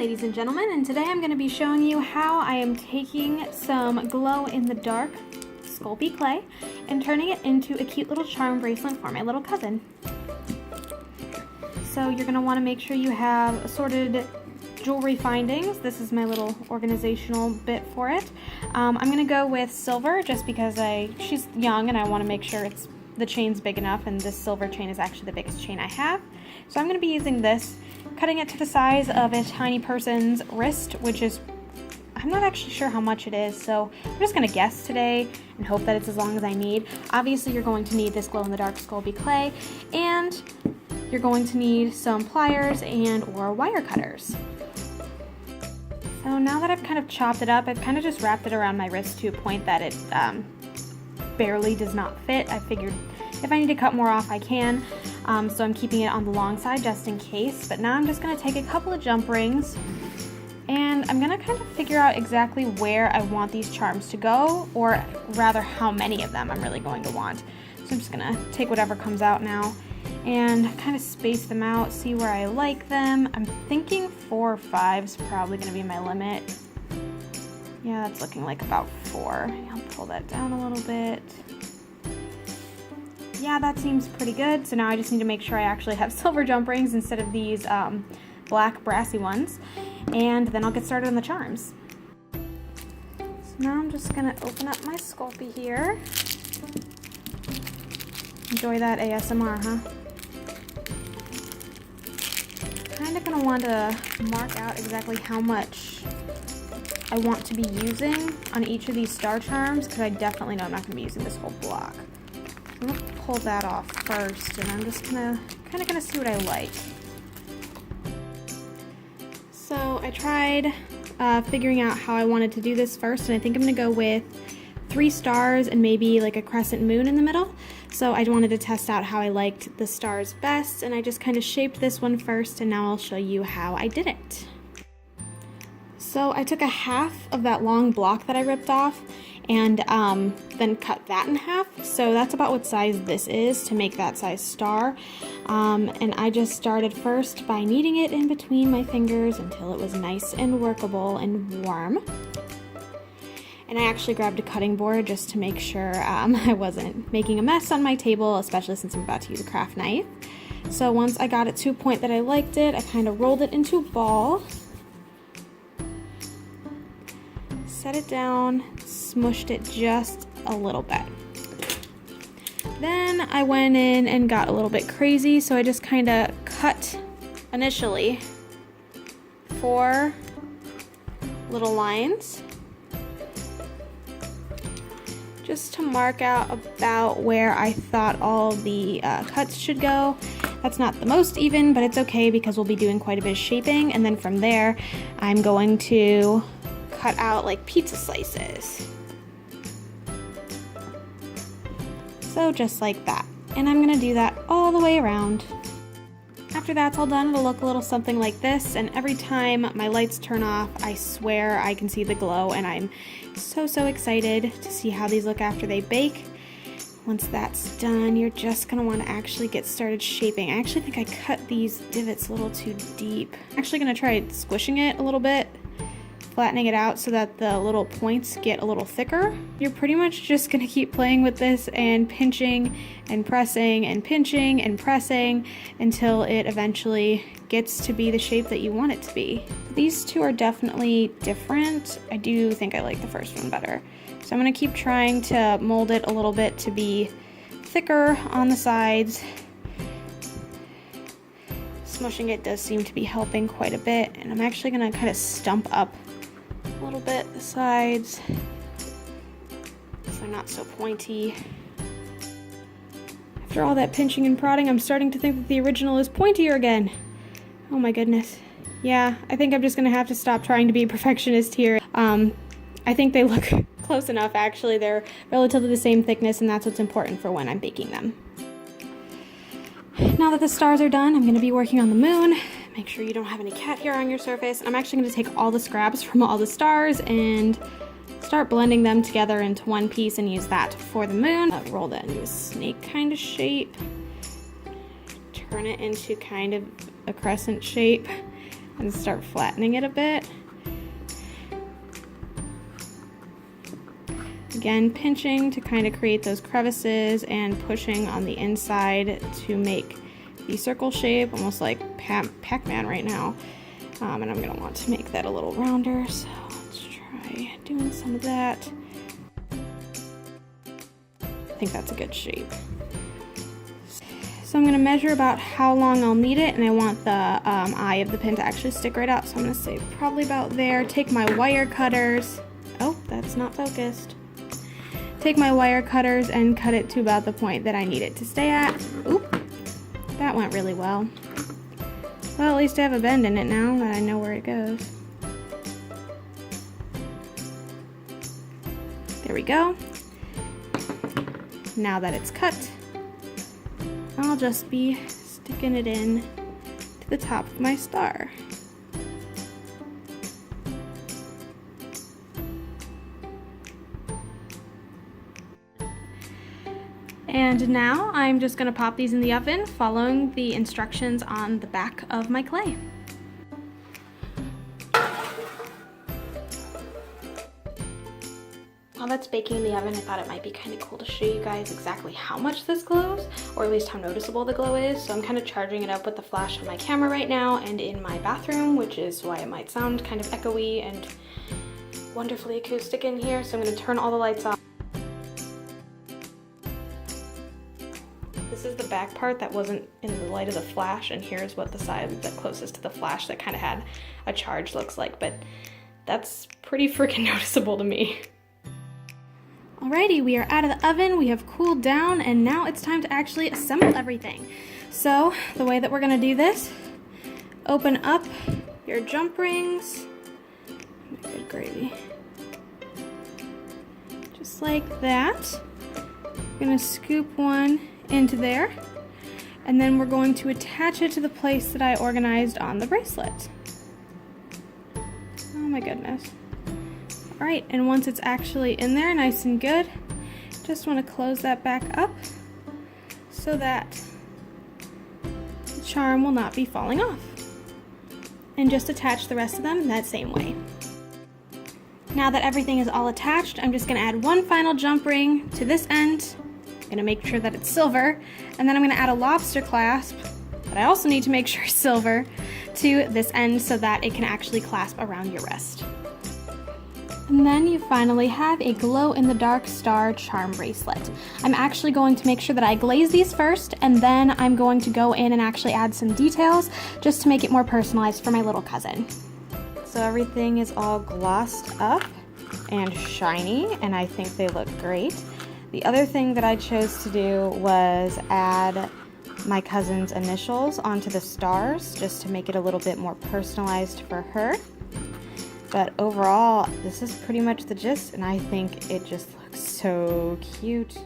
ladies and gentlemen, and today I'm going to be showing you how I am taking some glow-in-the-dark Sculpey clay and turning it into a cute little charm bracelet for my little cousin. So you're going to want to make sure you have assorted jewelry findings. This is my little organizational bit for it. I'm going to go with silver just because she's young and I want to make sure the chain's big enough, and this silver chain is actually the biggest chain I have. So I'm going to be using this, cutting it to the size of a tiny person's wrist, which is, I'm not actually sure how much it is, so I'm just going to guess today and hope that it's as long as I need. Obviously you're going to need this glow-in-the-dark Sculpey clay, and you're going to need some pliers and or wire cutters. So now that I've kind of chopped it up, I've kind of just wrapped it around my wrist to a point that it barely does not fit. I figured if I need to cut more off, I can. So I'm keeping it on the long side just in case. But now I'm just going to take a couple of jump rings and I'm going to kind of figure out exactly where I want these charms to go, or rather how many of them I'm really going to want. So I'm just going to take whatever comes out now and kind of space them out, see where I like them. I'm thinking 4 or 5 is probably going to be my limit. Yeah, that's looking like about 4. I'll pull that down a little bit. Yeah, that seems pretty good. So now I just need to make sure I actually have silver jump rings instead of these black brassy ones. And then I'll get started on the charms. So now I'm just gonna open up my Sculpey here. Enjoy that ASMR, huh? Kinda gonna want to mark out exactly how much I want to be using on each of these star charms, because I definitely know I'm not going to be using this whole block. I'm going to pull that off first, and I'm just kind of going to see what I like. So I tried figuring out how I wanted to do this first, and I think I'm going to go with 3 stars and maybe like a crescent moon in the middle. So I wanted to test out how I liked the stars best, and I just kind of shaped this one first, and now I'll show you how I did it. So I took a half of that long block that I ripped off and then cut that in half. So that's about what size this is to make that size star. And I just started first by kneading it in between my fingers until it was nice and workable and warm. And I actually grabbed a cutting board just to make sure I wasn't making a mess on my table, especially since I'm about to use a craft knife. So once I got it to a point that I liked it, I kind of rolled it into a ball. Set it down, smushed it just a little bit. Then I went in and got a little bit crazy, so I just kind of cut initially 4 little lines just to mark out about where I thought all the cuts should go. That's not the most even, but it's okay because we'll be doing quite a bit of shaping, and then from there I'm going to cut out like pizza slices. So just like that. And I'm gonna do that all the way around. After that's all done, it'll look a little something like this, and every time my lights turn off, I swear I can see the glow, and I'm so excited to see how these look after they bake. Once that's done, you're just gonna want to actually get started shaping. I actually think I cut these divots a little too deep. I'm actually gonna try squishing it a little bit, flattening it out so that the little points get a little thicker. You're pretty much just gonna keep playing with this and pinching and pressing and pinching and pressing until it eventually gets to be the shape that you want it to be. These two are definitely different. I do think I like the first one better. So I'm gonna keep trying to mold it a little bit to be thicker on the sides. Smushing it does seem to be helping quite a bit, and I'm actually gonna kind of stump up a little bit the sides so they're not so pointy. After all that pinching and prodding, I'm starting to think that the original is pointier again. Oh my goodness. Yeah, I think I'm just gonna have to stop trying to be a perfectionist here. I think they look close enough actually. They're relatively the same thickness, and that's what's important for when I'm baking them. Now that the stars are done, I'm going to be working on the moon. Make sure you don't have any cat hair on your surface. I'm actually going to take all the scraps from all the stars and start blending them together into one piece and use that for the moon. Roll that into a snake kind of shape. Turn it into kind of a crescent shape. and start flattening it a bit. Again, pinching to kind of create those crevices and pushing on the inside to make the circle shape, almost like Pac-Man right now. And I'm gonna want to make that a little rounder, so let's try doing some of that. I think that's a good shape. So I'm gonna measure about how long I'll need it, and I want the eye of the pin to actually stick right out, so I'm gonna say probably about there. Take my wire cutters. Oh, that's not focused. Take my wire cutters and cut it to about the point that I need it to stay at. Oop, that went really well. Well, at least I have a bend in it now that I know where it goes. There we go. Now that it's cut, I'll just be sticking it in to the top of my star. And now I'm just going to pop these in the oven following the instructions on the back of my clay. While that's baking in the oven, I thought it might be kind of cool to show you guys exactly how much this glows, or at least how noticeable the glow is. So I'm kind of charging it up with the flash on my camera right now and in my bathroom, which is why it might sound kind of echoey and wonderfully acoustic in here. So I'm going to turn all the lights off. This is the back part that wasn't in the light of the flash, and here's what the side that's closest to the flash that kind of had a charge looks like, but that's pretty freaking noticeable to me. Alrighty, we are out of the oven, we have cooled down, and now it's time to actually assemble everything. So, the way that we're gonna do this, open up your jump rings, good gravy, just like that. I'm gonna scoop one into there, and then we're going to attach it to the place that I organized on the bracelet. Oh my goodness. Alright, and once it's actually in there nice and good, just want to close that back up so that the charm will not be falling off. And just attach the rest of them in that same way. Now that everything is all attached, I'm just going to add one final jump ring to this end. I'm going to make sure that it's silver, and then I'm going to add a lobster clasp, but I also need to make sure it's silver, to this end so that it can actually clasp around your wrist. And then you finally have a glow-in-the-dark star charm bracelet. I'm actually going to make sure that I glaze these first, and then I'm going to go in and actually add some details just to make it more personalized for my little cousin. So everything is all glossed up and shiny, and I think they look great. The other thing that I chose to do was add my cousin's initials onto the stars just to make it a little bit more personalized for her. But overall, this is pretty much the gist, and I think it just looks so cute.